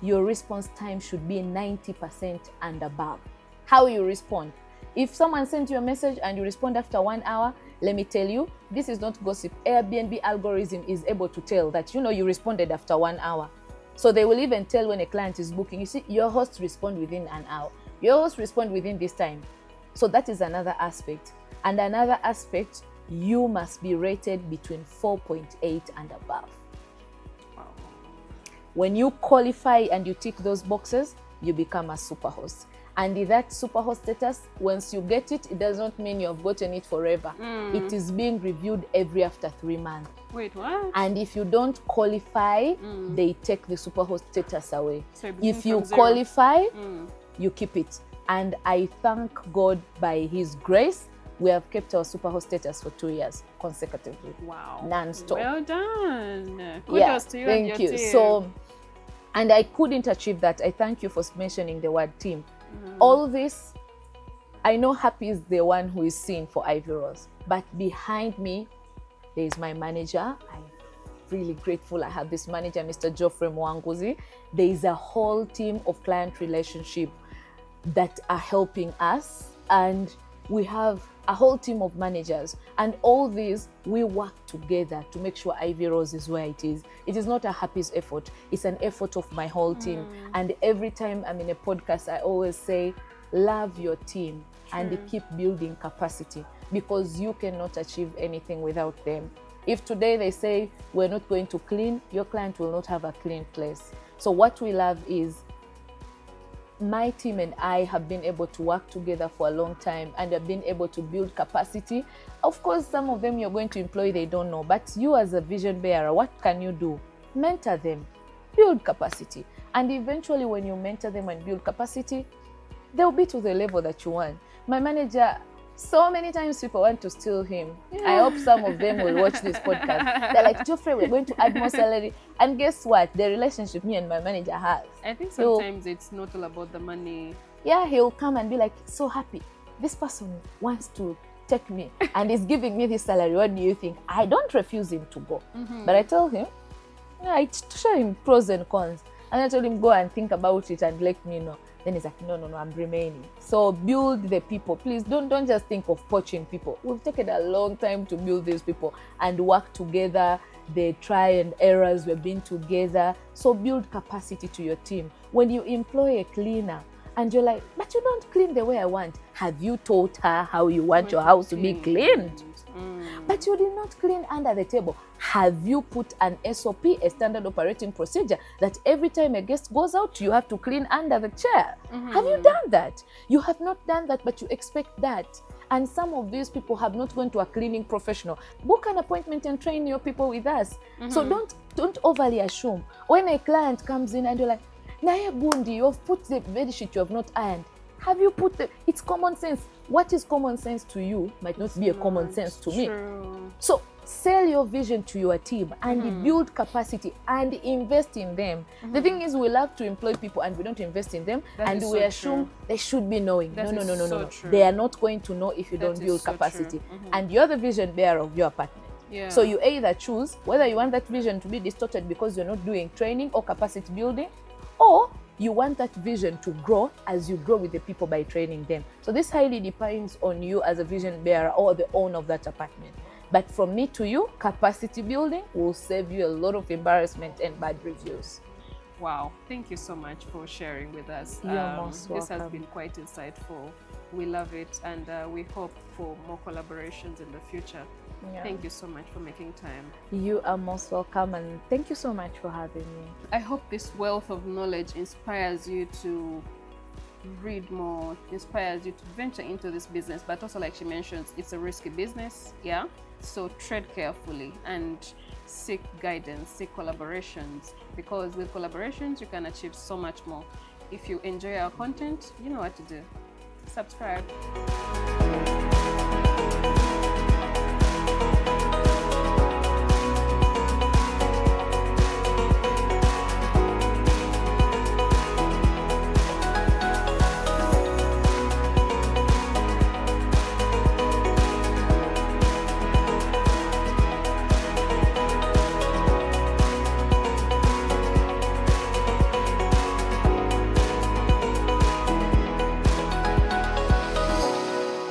your response time should be 90% and above. How you respond? If someone sent you a message and you respond after 1 hour, let me tell you, this is not gossip. Airbnb algorithm is able to tell that, you know, you responded after 1 hour. So they will even tell when a client is booking, you see, your host respond within an hour. Your host respond within this time. So that is another aspect. And another aspect, you must be rated between 4.8 and above. Wow. When you qualify and you tick those boxes, you become a super host. And in that super host status, once you get it, it does not mean you have gotten it forever. It is being reviewed after 3 months. Wait, what? And if you don't qualify, they take the super host status away. So if you qualify, you keep it. And I thank God by His grace, we have kept our superhost status for 2 years consecutively. Wow. Non-stop. Well done. Kudos to you thank and your you. team. So, and I couldn't achieve that. I thank you for mentioning the word team. All this, I know Happy is the one who is seen for Ivy Rose, but behind me, there is my manager. I'm really grateful I have this manager, Mr. Geoffrey Mwanguzi. There is a whole team of client relationship that are helping us, and we have a whole team of managers, and all these we work together to make sure Ivy Rose is where it is. It is not a Happy's effort, it's an effort of my whole team. And every time I'm in a podcast, I always say, love your team and keep building capacity, because you cannot achieve anything without them. If today they say we're not going to clean, your client will not have a clean place. So what we love is, my team and I have been able to work together for a long time and have been able to build capacity. Of course, some of them you're going to employ, they don't know, but you as a vision bearer, what can you do? Mentor them, build capacity. And eventually when you mentor them and build capacity, they'll be to the level that you want. My manager, so many times people want to steal him. I hope some of them will watch this podcast. They're like, Geoffrey, we're going to add more salary. And guess what? The relationship me and my manager has. I think sometimes it's not all about the money. Yeah, he'll come and be like, so Happy, this person wants to take me and is giving me this salary. What do you think? I don't refuse him to go. But I tell him, I show him pros and cons. And I told him, go and think about it and let me know. Then he's like, no, I'm remaining. So build the people. Please don't just think of poaching people. We've taken a long time to build these people and work together. The try and errors, we've been together. So build capacity to your team. When you employ a cleaner and you're like, but you don't clean the way I want. Have you taught her how you want your house to be cleaned? But you did not clean under the table. Have you put an SOP, a standard operating procedure, that every time a guest goes out, you have to clean under the chair? Have you done that? You have not done that, but you expect that. And some of these people have not gone to a cleaning professional. Book an appointment and train your people with us. So don't overly assume. When a client comes in and you're like, Naya Bundi, you've put the bed sheet you have not ironed. Have you put it's common sense. What is common sense to you might not be a common sense to me. So sell your vision to your team and build capacity and invest in them. The thing is, we love to employ people and we don't invest in them, and we assume they should be knowing. No. They are not going to know if you don't build capacity. And you're the vision bearer of your apartment. So you either choose whether you want that vision to be distorted because you're not doing training or capacity building, or you want that vision to grow as you grow with the people by training them. So this highly depends on you as a vision bearer or the owner of that apartment. But from me to you, capacity building will save you a lot of embarrassment and bad reviews. Wow, thank you so much for sharing with us. You're most This has welcome. been quite insightful. We love it, and we hope for more collaborations in the future. Yeah. Thank you so much for making time. You are most welcome, and thank you so much for having me. I hope this wealth of knowledge inspires you to read more, inspires you to venture into this business. But also, like she mentions, it's a risky business, yeah? So tread carefully and seek guidance, seek collaborations, because with collaborations, you can achieve so much more. If you enjoy our content, you know what to do. Subscribe.